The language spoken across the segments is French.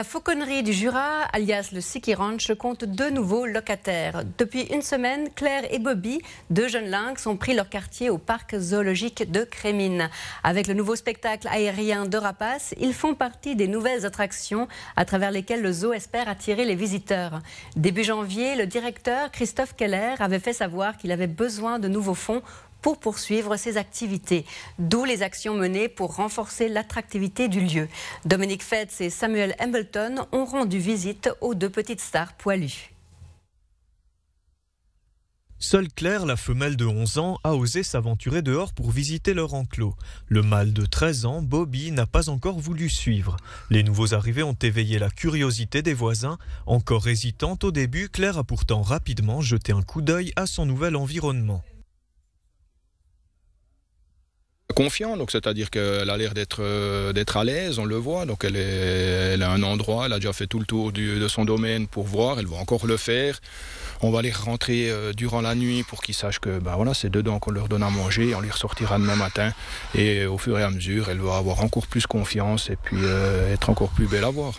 La Fauconnerie du Jura, alias le Siki Ranch, compte 2 nouveaux locataires. Depuis une semaine, Claire et Bobby, 2 jeunes lynx, ont pris leur quartier au parc zoologique de Crémines. Avec le nouveau spectacle aérien de rapaces, ils font partie des nouvelles attractions à travers lesquelles le zoo espère attirer les visiteurs. Début janvier, le directeur Christophe Keller avait fait savoir qu'il avait besoin de nouveaux fonds pour poursuivre ses activités, d'où les actions menées pour renforcer l'attractivité du lieu. Dominique Fetz et Samuel Hambleton ont rendu visite aux 2 petites stars poilues. Seule Claire, la femelle de 11 ans, a osé s'aventurer dehors pour visiter leur enclos. Le mâle de 13 ans, Bobby, n'a pas encore voulu suivre. Les nouveaux arrivés ont éveillé la curiosité des voisins. Encore hésitante au début, Claire a pourtant rapidement jeté un coup d'œil à son nouvel environnement. Confiant, donc c'est-à-dire qu'elle a l'air d'être à l'aise, on le voit, donc elle a un endroit, elle a déjà fait tout le tour de son domaine pour voir, elle va encore le faire. On va les rentrer durant la nuit pour qu'ils sachent que voilà, c'est dedans qu'on leur donne à manger, on les ressortira demain matin et au fur et à mesure, elle va avoir encore plus confiance et puis être encore plus belle à voir.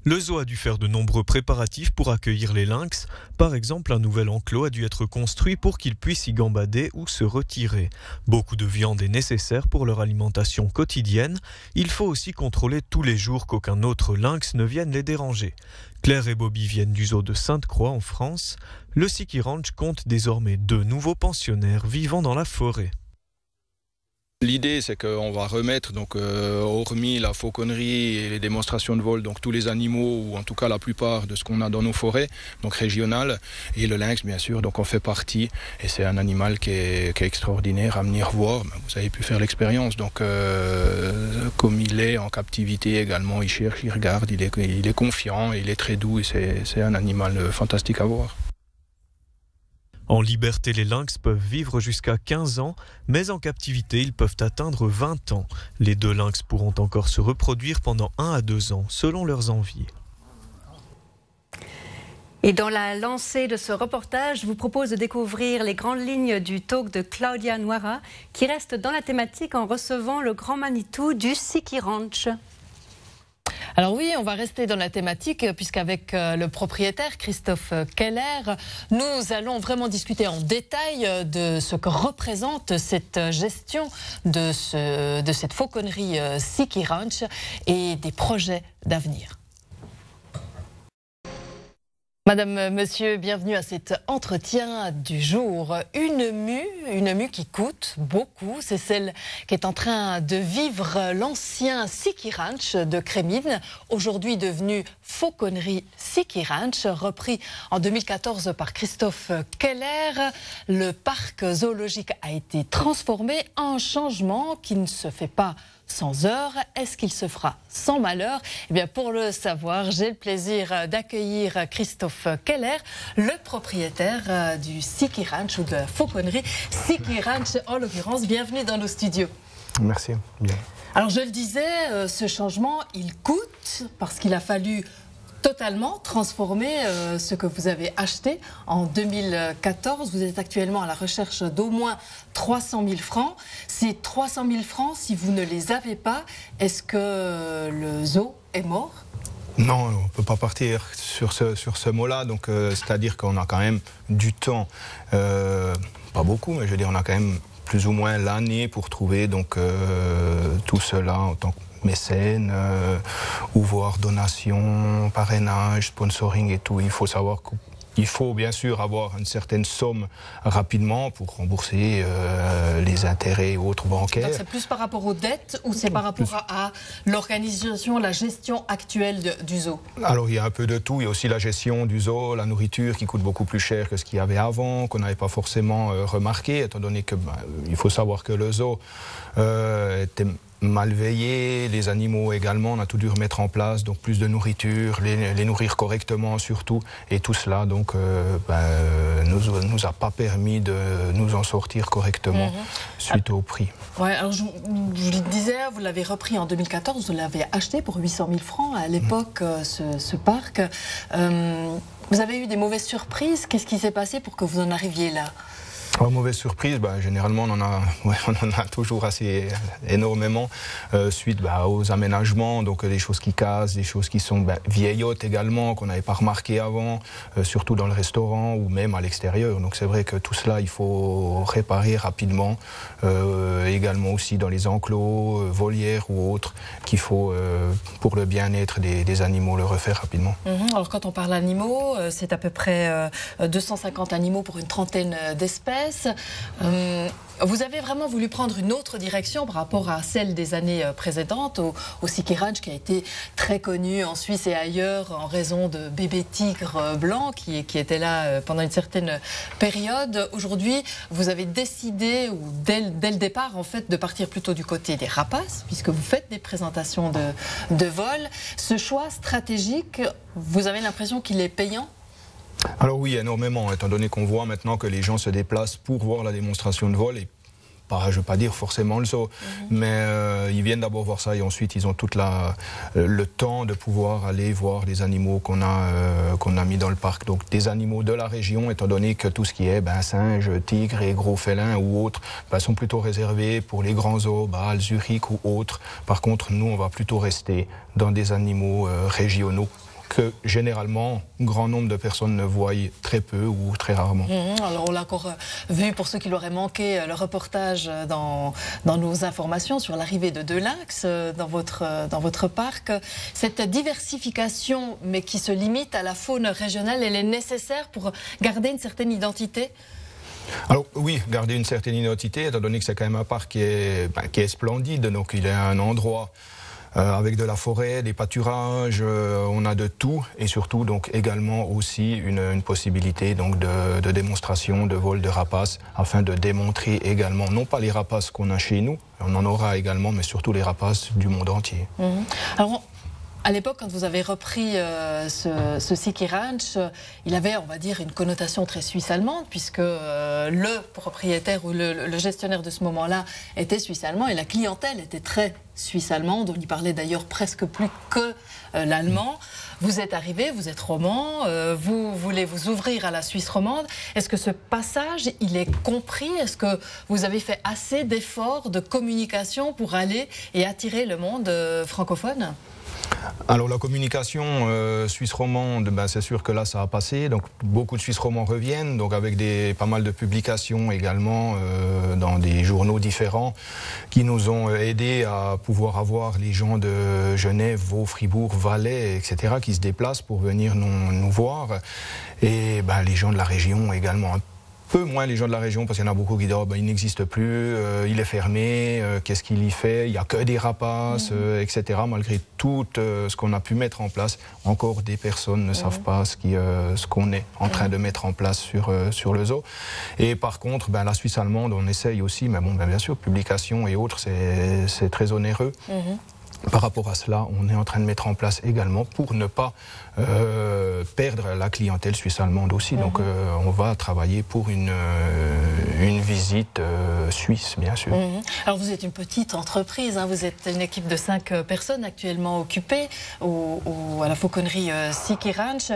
Le zoo a dû faire de nombreux préparatifs pour accueillir les lynx. Par exemple, un nouvel enclos a dû être construit pour qu'ils puissent y gambader ou se retirer. Beaucoup de viande est nécessaire pour leur alimentation quotidienne. Il faut aussi contrôler tous les jours qu'aucun autre lynx ne vienne les déranger. Claire et Bobby viennent du zoo de Sainte-Croix en France. Le Siki Ranch compte désormais 2 nouveaux pensionnaires vivant dans la forêt. L'idée, c'est qu'on va remettre, hormis la fauconnerie et les démonstrations de vol, donc tous les animaux, ou en tout cas la plupart de ce qu'on a dans nos forêts, donc régionales, et le lynx, bien sûr, donc on fait partie, et c'est un animal qui est extraordinaire à venir voir. Vous avez pu faire l'expérience, donc comme il est en captivité également, il cherche, il regarde, il est confiant, il est très doux, et c'est un animal fantastique à voir. En liberté, les lynx peuvent vivre jusqu'à 15 ans, mais en captivité, ils peuvent atteindre 20 ans. Les 2 lynx pourront encore se reproduire pendant 1 à 2 ans, selon leurs envies. Et dans la lancée de ce reportage, je vous propose de découvrir les grandes lignes du talk de Claudia Noira, qui reste dans la thématique en recevant le grand Manitou du Siki Ranch. Alors oui, on va rester dans la thématique puisqu'avec le propriétaire Christophe Keller, nous allons vraiment discuter en détail de ce que représente cette gestion de cette fauconnerie Siki Ranch et des projets d'avenir. Madame, monsieur, bienvenue à cet entretien du jour. Une mue qui coûte beaucoup, c'est celle qui est en train de vivre l'ancien Siki Ranch de Crémines, aujourd'hui devenu Fauconnerie Siki Ranch, repris en 2014 par Christophe Keller. Le parc zoologique a été transformé, un changement qui ne se fait pas sans heurts. Est-ce qu'il se fera sans malheur? Eh bien, pour le savoir, j'ai le plaisir d'accueillir Christophe Keller, le propriétaire du Siki Ranch ou de la fauconnerie Siki Ranch en l'occurrence. Bienvenue dans nos studios. Merci. Bien. Alors, je le disais, ce changement, il coûte parce qu'il a fallu totalement transformer ce que vous avez acheté en 2014. Vous êtes actuellement à la recherche d'au moins 300 000 francs. Ces 300 000 francs, si vous ne les avez pas, est-ce que le zoo est mort ? Non, on ne peut pas partir sur ce mot-là. Donc, c'est-à-dire qu'on a quand même du temps, pas beaucoup, mais je veux dire, on a quand même plus ou moins l'année pour trouver tout cela en tant que mécène, ou voir donation, parrainage, sponsoring et tout. Il faut savoir qu'il faut bien sûr avoir une certaine somme rapidement pour rembourser les intérêts et autres bancaires. Donc c'est plus par rapport aux dettes ou c'est par rapport à l'organisation, la gestion actuelle du zoo? Alors il y a un peu de tout. Il y a aussi la gestion du zoo, la nourriture qui coûte beaucoup plus cher que ce qu'il y avait avant, qu'on n'avait pas forcément remarqué, étant donné que il faut savoir que le zoo était mal veillé, les animaux également, on a tout dû remettre en place, donc plus de nourriture, les nourrir correctement surtout, et tout cela donc nous a pas permis de nous en sortir correctement suite au prix. Ouais, alors je le disais, vous l'avez repris en 2014, vous l'avez acheté pour 800 000 francs à l'époque, ce parc. Vous avez eu des mauvaises surprises, qu'est-ce qui s'est passé pour que vous en arriviez là ? Mauvaise surprise, généralement on en a toujours assez énormément suite aux aménagements, donc des choses qui cassent, des choses qui sont vieillottes également, qu'on n'avait pas remarqué avant, surtout dans le restaurant ou même à l'extérieur. Donc c'est vrai que tout cela il faut réparer rapidement, également aussi dans les enclos, volières ou autres, qu'il faut pour le bien-être des animaux le refaire rapidement. Alors quand on parle animaux, c'est à peu près 250 animaux pour une trentaine d'espèces. Vous avez vraiment voulu prendre une autre direction par rapport à celle des années précédentes, au Siki Ranch, qui a été très connu en Suisse et ailleurs en raison de bébés tigres blancs qui étaient là pendant une certaine période. Aujourd'hui, vous avez décidé, ou dès le départ en fait, de partir plutôt du côté des rapaces, puisque vous faites des présentations de vol. Ce choix stratégique, vous avez l'impression qu'il est payant ? Alors oui, énormément, étant donné qu'on voit maintenant que les gens se déplacent pour voir la démonstration de vol, et je ne veux pas dire forcément le zoo, mais ils viennent d'abord voir ça et ensuite ils ont tout le temps de pouvoir aller voir les animaux qu'on a mis dans le parc. Donc des animaux de la région, étant donné que tout ce qui est singes, tigres et gros félins ou autres sont plutôt réservés pour les grands zoos, Bâle, Zurich ou autres. Par contre, nous, on va plutôt rester dans des animaux régionaux que généralement, un grand nombre de personnes ne voient très peu ou très rarement. Alors on l'a encore vu pour ceux qui l'auraient manqué, le reportage dans nos informations sur l'arrivée de 2 lynx dans votre parc. Cette diversification, mais qui se limite à la faune régionale, elle est nécessaire pour garder une certaine identité ? Alors oui, garder une certaine identité, étant donné que c'est quand même un parc qui est splendide, donc il est à un endroit avec de la forêt, des pâturages, on a de tout et surtout donc également aussi une possibilité donc de démonstration de vol de rapaces afin de démontrer également non pas les rapaces qu'on a chez nous, on en aura également, mais surtout les rapaces du monde entier. Alors, à l'époque, quand vous avez repris ce Siki Ranch, il avait, on va dire, une connotation très suisse-allemande, puisque le propriétaire ou le gestionnaire de ce moment-là était suisse-allemand et la clientèle était très suisse-allemande. On y parlait d'ailleurs presque plus que l'allemand. Vous êtes arrivé, vous êtes roman, vous voulez vous ouvrir à la Suisse romande. Est-ce que ce passage, il est compris? Est-ce que vous avez fait assez d'efforts de communication pour aller et attirer le monde francophone? Alors la communication suisse romande, c'est sûr que là ça a passé, donc beaucoup de Suisses romands reviennent, donc avec pas mal de publications également dans des journaux différents qui nous ont aidés à pouvoir avoir les gens de Genève, Vaud, Fribourg, Valais, etc. qui se déplacent pour venir nous voir, et les gens de la région également. Peu moins les gens de la région, parce qu'il y en a beaucoup qui disent il n'existe plus, il est fermé, qu'est-ce qu'il y fait, il n'y a que des rapaces, etc. Malgré tout ce qu'on a pu mettre en place, encore des personnes ne savent pas ce qu'on est en train de mettre en place sur le zoo. Et par contre, la Suisse allemande, on essaye aussi, mais bien sûr, publication et autres, c'est très onéreux. Par rapport à cela, on est en train de mettre en place également pour ne pas perdre la clientèle suisse-allemande aussi. Donc on va travailler pour une visite suisse, bien sûr. Alors vous êtes une petite entreprise, vous êtes une équipe de 5 personnes actuellement occupées à la fauconnerie Siki Ranch.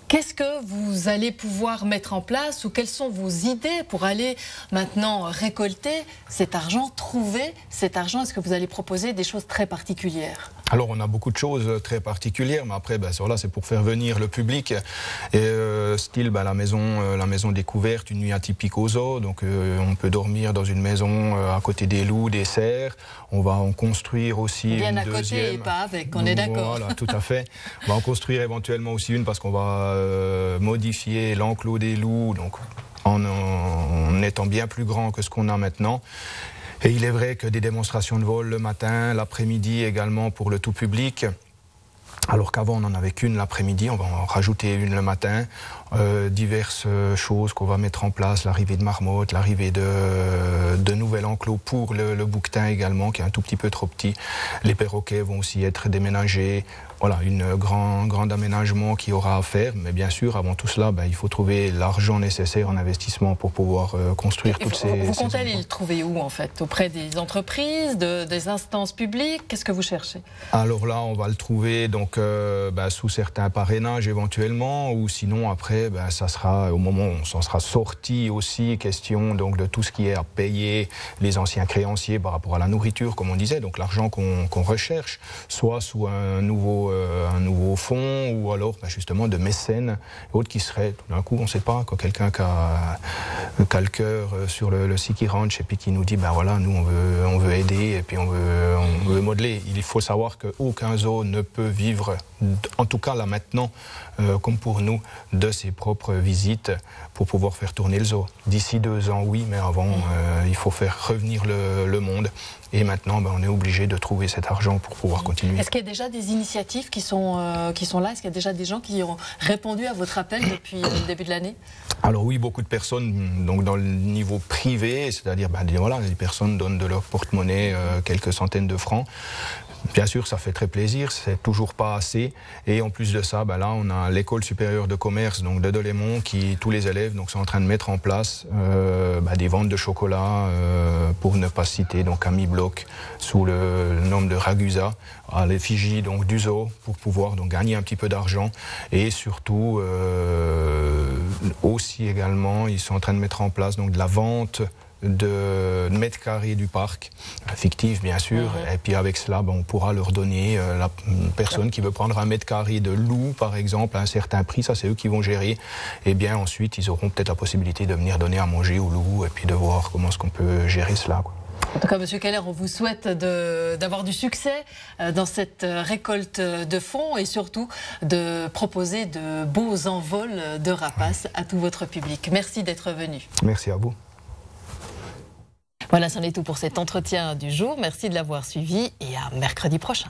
Qu'est-ce que vous allez pouvoir mettre en place ou quelles sont vos idées pour aller maintenant récolter cet argent, trouver cet argent? Est-ce que vous allez proposer des choses très particulières? Alors on a beaucoup de choses très particulières, mais après sur là c'est pour faire venir le public. Et style la maison découverte, une nuit atypique au zoo, donc on peut dormir dans une maison à côté des loups, des cerfs. On va en construire aussi bien une à deuxième. Côté et pas avec, on est d'accord. Voilà, tout à fait. On va en construire éventuellement aussi une parce qu'on va modifier l'enclos des loups, donc en étant bien plus grand que ce qu'on a maintenant. Et il est vrai que des démonstrations de vol le matin, l'après-midi également pour le tout public. Alors qu'avant on n'en avait qu'une l'après-midi, on va en rajouter une le matin. Diverses choses qu'on va mettre en place, l'arrivée de marmottes, l'arrivée de nouvel enclos pour le bouquetin également, qui est un tout petit peu trop petit. Les perroquets vont aussi être déménagés. Voilà, un grand aménagement qu'il y aura à faire. Mais bien sûr, avant tout cela, il faut trouver l'argent nécessaire en investissement pour pouvoir construire toutes ces... Vous comptez le trouver où en fait? Auprès des entreprises, des instances publiques? Qu'est-ce que vous cherchez? Alors là, on va le trouver dans donc sous certains parrainages éventuellement, ou sinon après, ça sera au moment où on s'en sera sorti aussi, question donc de tout ce qui est à payer les anciens créanciers par rapport à la nourriture, comme on disait, donc l'argent qu'on recherche, soit sous un nouveau fonds, ou alors justement de mécènes, autres qui seraient, tout d'un coup, on ne sait pas, quand quelqu'un qui a le cœur sur le Siki Ranch et puis qui nous dit, voilà, nous on veut aider et puis on veut modeler. Il faut savoir qu'aucun zoo ne peut vivre, en tout cas là maintenant, comme pour nous, de ses propres visites pour pouvoir faire tourner le zoo. D'ici 2 ans, oui, mais avant, il faut faire revenir le monde. Et maintenant, on est obligé de trouver cet argent pour pouvoir continuer. Est-ce qu'il y a déjà des initiatives qui sont là? Est-ce qu'il y a déjà des gens qui ont répondu à votre appel depuis le début de l'année? Alors oui, beaucoup de personnes donc dans le niveau privé, c'est-à-dire les personnes donnent de leur porte-monnaie quelques centaines de francs. Bien sûr, ça fait très plaisir, c'est toujours pas assez. Et en plus de ça, là, on a l'école supérieure de commerce donc de Delémont qui, tous les élèves, sont en train de mettre en place des ventes de chocolat, pour ne pas citer, donc Ami Bloc, sous le nom de Ragusa, à l'effigie donc du zoo, pour pouvoir donc gagner un petit peu d'argent. Et surtout, aussi également, ils sont en train de mettre en place donc de la vente de mètres carrés du parc, fictif bien sûr, et puis avec cela on pourra leur donner, la personne qui veut prendre 1 mètre carré de loup par exemple à un certain prix, ça c'est eux qui vont gérer, et bien ensuite ils auront peut-être la possibilité de venir donner à manger au loup et puis de voir comment est-ce qu'on peut gérer cela, quoi. En tout cas, Monsieur Keller, on vous souhaite d'avoir du succès dans cette récolte de fonds et surtout de proposer de beaux envols de rapaces à tout votre public. Merci d'être venu. Merci à vous. Voilà, c'en est tout pour cet entretien du jour. Merci de l'avoir suivi et à mercredi prochain.